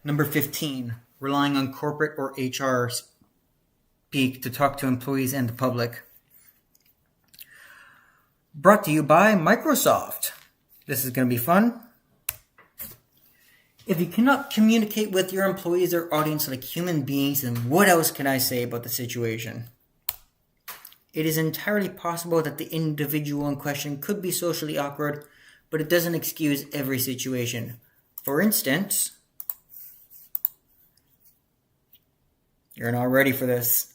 Number 15, relying on corporate or HR speak to talk to employees and the public. Brought to you by Microsoft. This is going to be fun. If you cannot communicate with your employees or audience like human beings, then what else can I say about the situation? It is entirely possible that the individual in question could be socially awkward, but it doesn't excuse every situation. For instance, you're not ready for this.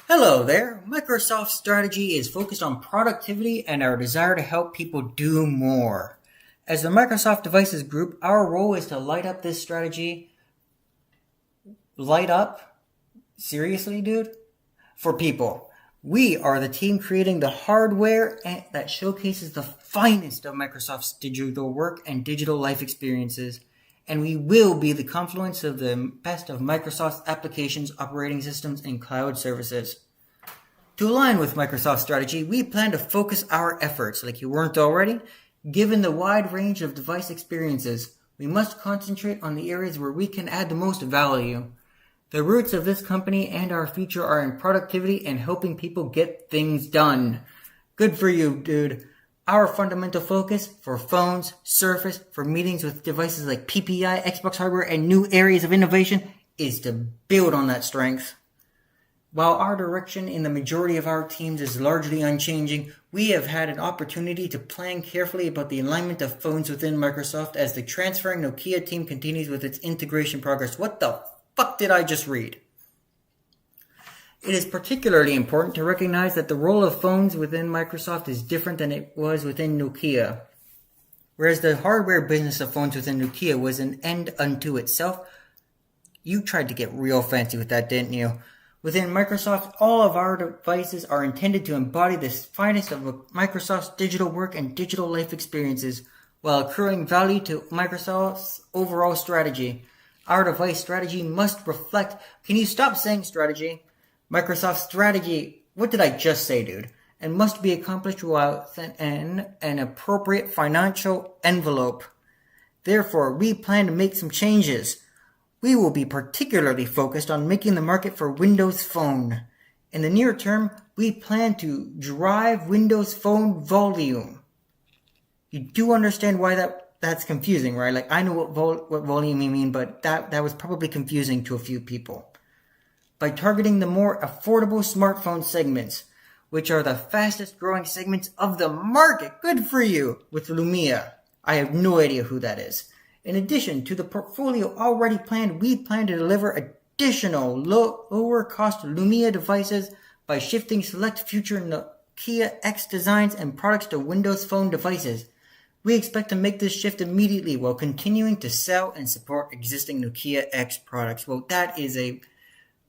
Hello there. Microsoft's strategy is focused on productivity and our desire to help people do more. As the Microsoft Devices Group, our role is to light up this strategy. Light up? Seriously, dude? For people. We are the team creating the hardware that showcases the finest of Microsoft's digital work and digital life experiences. And we will be the confluence of the best of Microsoft's applications, operating systems, and cloud services. To align with Microsoft's strategy, we plan to focus our efforts, like you weren't already. Given the wide range of device experiences, we must concentrate on the areas where we can add the most value. The roots of this company and our future are in productivity and helping people get things done. Good for you, dude. Our fundamental focus for phones, Surface, for meetings with devices like PPI, Xbox hardware, and new areas of innovation is to build on that strength. While our direction in the majority of our teams is largely unchanging, we have had an opportunity to plan carefully about the alignment of phones within Microsoft as the transferring Nokia team continues with its integration progress. What the fuck did I just read? It is particularly important to recognize that the role of phones within Microsoft is different than it was within Nokia. Whereas the hardware business of phones within Nokia was an end unto itself, you tried to get real fancy with that, didn't you? Within Microsoft, all of our devices are intended to embody the finest of Microsoft's digital work and digital life experiences while accruing value to Microsoft's overall strategy. Our device strategy must reflect... Can you stop saying strategy? Microsoft's strategy... What did I just say, dude? And must be accomplished within an appropriate financial envelope. Therefore, we plan to make some changes. We will be particularly focused on making the market for Windows Phone. In the near term, we plan to drive Windows Phone volume. You do understand why that's confusing, right? Like, I know what volume you mean, but that was probably confusing to a few people. By targeting the more affordable smartphone segments, which are the fastest growing segments of the market. Good for you! With Lumia. I have no idea who that is. In addition to the portfolio already planned, we plan to deliver additional lower-cost Lumia devices by shifting select future Nokia X designs and products to Windows Phone devices. We expect to make this shift immediately while continuing to sell and support existing Nokia X products. Well, that is a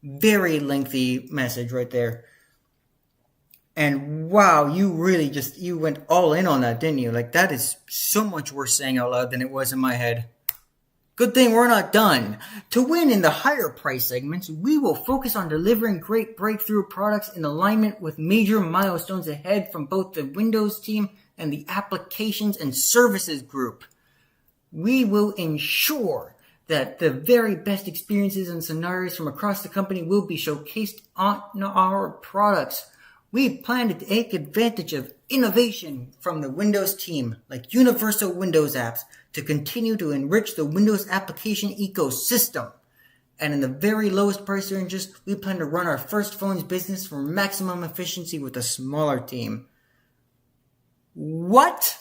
very lengthy message right there. And wow, you went all in on that, didn't you? Like, that is so much worse saying out loud than it was in my head. Good thing we're not done. To win in the higher price segments, we will focus on delivering great breakthrough products in alignment with major milestones ahead from both the Windows team and the Applications and Services group. We will ensure that the very best experiences and scenarios from across the company will be showcased on our products. We plan to take advantage of innovation from the Windows team, like universal Windows apps, to continue to enrich the Windows application ecosystem. And in the very lowest price ranges, we plan to run our first phones business for maximum efficiency with a smaller team. What?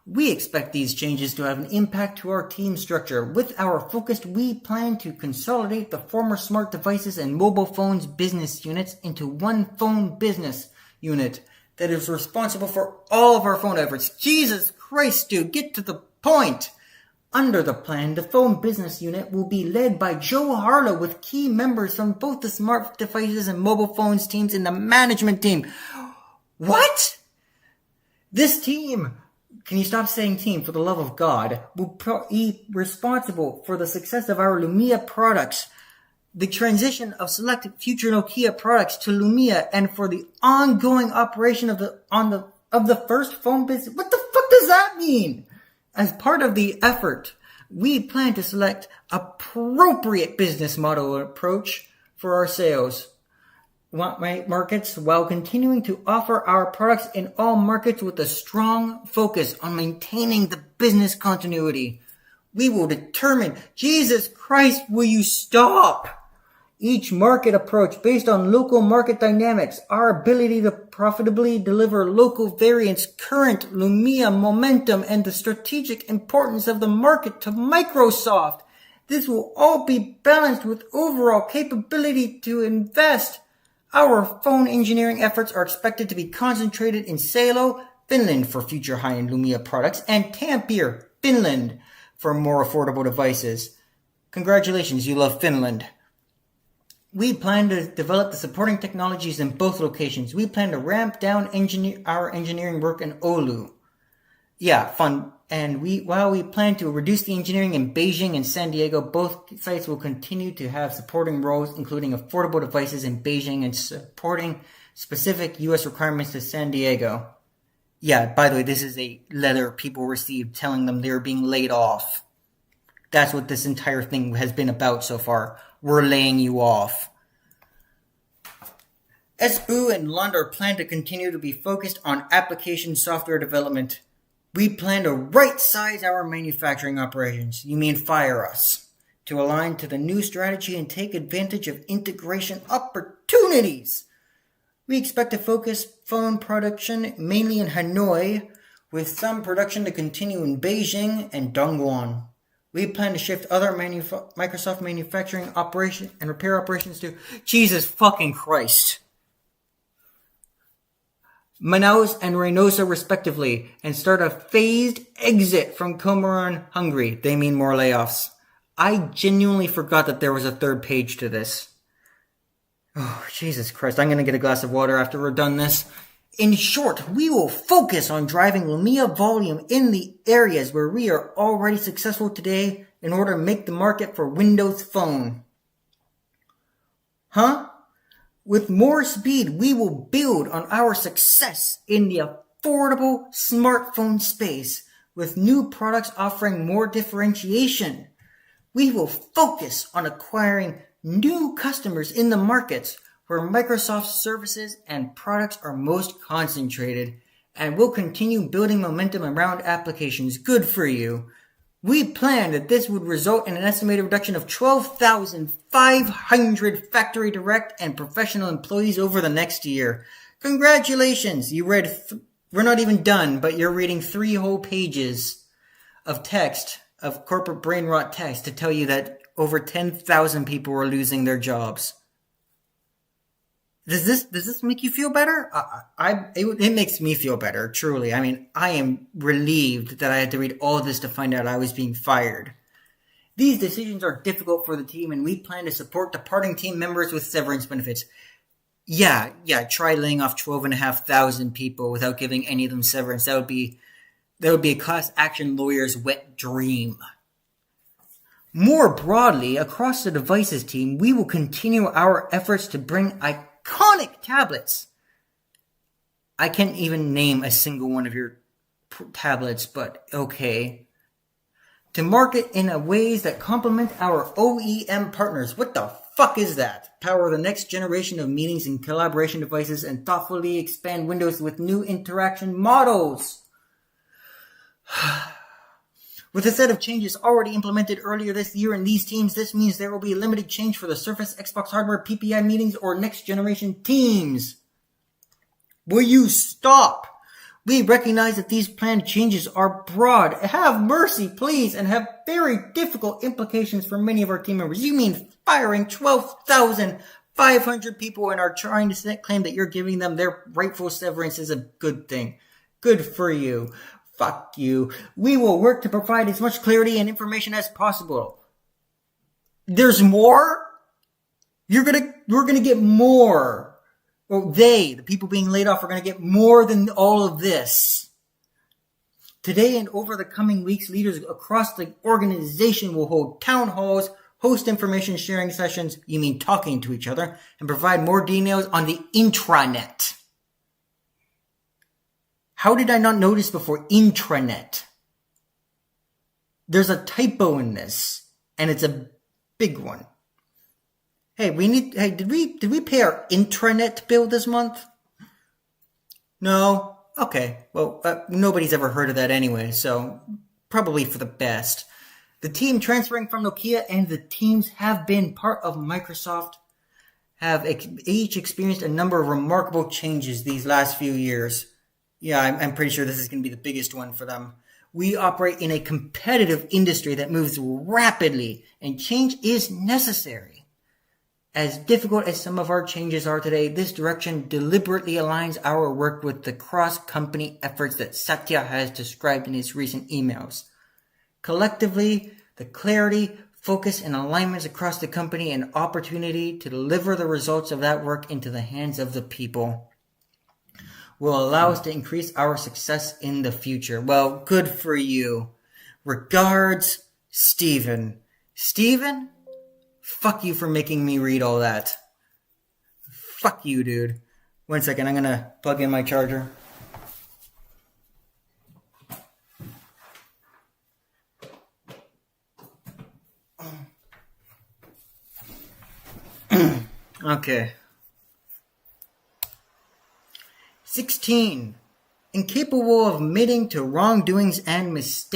We expect these changes to have an impact to our team structure. With our focus, we plan to consolidate the former smart devices and mobile phones business units into one phone business unit that is responsible for all of our phone efforts. Jesus Christ, dude, get to the point. Under the plan, the phone business unit will be led by Joe Harlow with key members from both the smart devices and mobile phones teams in the management team. What? This team... Can you stop saying team, for the love of God? Will be responsible for the success of our Lumia products, the transition of select future Nokia products to Lumia, and for the ongoing operation of the first phone business. What the fuck does that mean? As part of the effort, we plan to select appropriate business model approach for our sales markets while continuing to offer our products in all markets with a strong focus on maintaining the business continuity. We will determine, Jesus Christ, will you stop? Each market approach based on local market dynamics, our ability to profitably deliver local variants, current Lumia momentum, and the strategic importance of the market to Microsoft. This will all be balanced with overall capability to invest. Our phone engineering efforts are expected to be concentrated in Salo, Finland for future high-end Lumia products, and Tampere, Finland for more affordable devices. Congratulations, you love Finland. We plan to develop the supporting technologies in both locations. We plan to ramp down our engineering work in Oulu. Yeah, fun. And while we plan to reduce the engineering in Beijing and San Diego, both sites will continue to have supporting roles, including affordable devices in Beijing and supporting specific U.S. requirements to San Diego. Yeah, by the way, this is a letter people received telling them they're being laid off. That's what this entire thing has been about so far. We're laying you off. SBU and Lund are planned to continue to be focused on application software development. We plan to right-size our manufacturing operations, you mean fire us, to align to the new strategy and take advantage of integration opportunities. We expect to focus phone production mainly in Hanoi, with some production to continue in Beijing and Dongguan. We plan to shift other Microsoft manufacturing operation and repair operations to Jesus fucking Christ, Manaus and Reynosa respectively, and start a phased exit from Comoran, Hungary. They mean more layoffs. I genuinely forgot that there was a third page to this. Oh, Jesus Christ. I'm going to get a glass of water after we're done this. In short, we will focus on driving Lumia volume in the areas where we are already successful today in order to make the market for Windows Phone. Huh? With more speed, we will build on our success in the affordable smartphone space with new products offering more differentiation. We will focus on acquiring new customers in the markets where Microsoft's services and products are most concentrated, and will continue building momentum around applications. Good for you. We plan that this would result in an estimated reduction of 12,500 factory direct and professional employees over the next year. Congratulations! You read, we're not even done, but you're reading 3 whole pages of text, of Corporate Brainrot text, to tell you that over 10,000 people are losing their jobs. Does this make you feel better? It makes me feel better, truly. I mean, I am relieved that I had to read all this to find out I was being fired. These decisions are difficult for the team, and we plan to support departing team members with severance benefits. Yeah, try laying off 12,500 people without giving any of them severance. That would be a class action lawyer's wet dream. More broadly, across the devices team, we will continue our efforts to bring iconic tablets. I can't even name a single one of your tablets, but okay. To market in ways that complement our OEM partners. What the fuck is that? Power the next generation of meetings and collaboration devices and thoughtfully expand Windows with new interaction models. With a set of changes already implemented earlier this year in these teams, this means there will be limited change for the Surface, Xbox hardware, PPI meetings, or next generation teams. Will you stop? We recognize that these planned changes are broad, have mercy, please, and have very difficult implications for many of our team members. You mean firing 12,500 people and are trying to claim that you're giving them their rightful severance is a good thing. Good for you. Fuck you. We will work to provide as much clarity and information as possible. There's more? We're gonna get more. Well, the people being laid off, are gonna get more than all of this. Today and over the coming weeks, leaders across the organization will hold town halls, host information sharing sessions, you mean talking to each other, and provide more details on the intranet. How did I not notice before? Intranet. There's a typo in this, and it's a big one. Hey, did we pay our intranet bill this month? No? Okay, well, nobody's ever heard of that anyway, so probably for the best. The team transferring from Nokia and the teams have been part of Microsoft have each experienced a number of remarkable changes these last few years. Yeah, I'm pretty sure this is going to be the biggest one for them. We operate in a competitive industry that moves rapidly, and change is necessary. As difficult as some of our changes are today, this direction deliberately aligns our work with the cross-company efforts that Satya has described in his recent emails. Collectively, the clarity, focus, and alignments across the company and opportunity to deliver the results of that work into the hands of the people will allow us to increase our success in the future. Well, good for you. Regards, Steven. Steven? Fuck you for making me read all that. Fuck you, dude. 1 second, I'm gonna plug in my charger. Okay. 16. Incapable of admitting to wrongdoings and mistakes.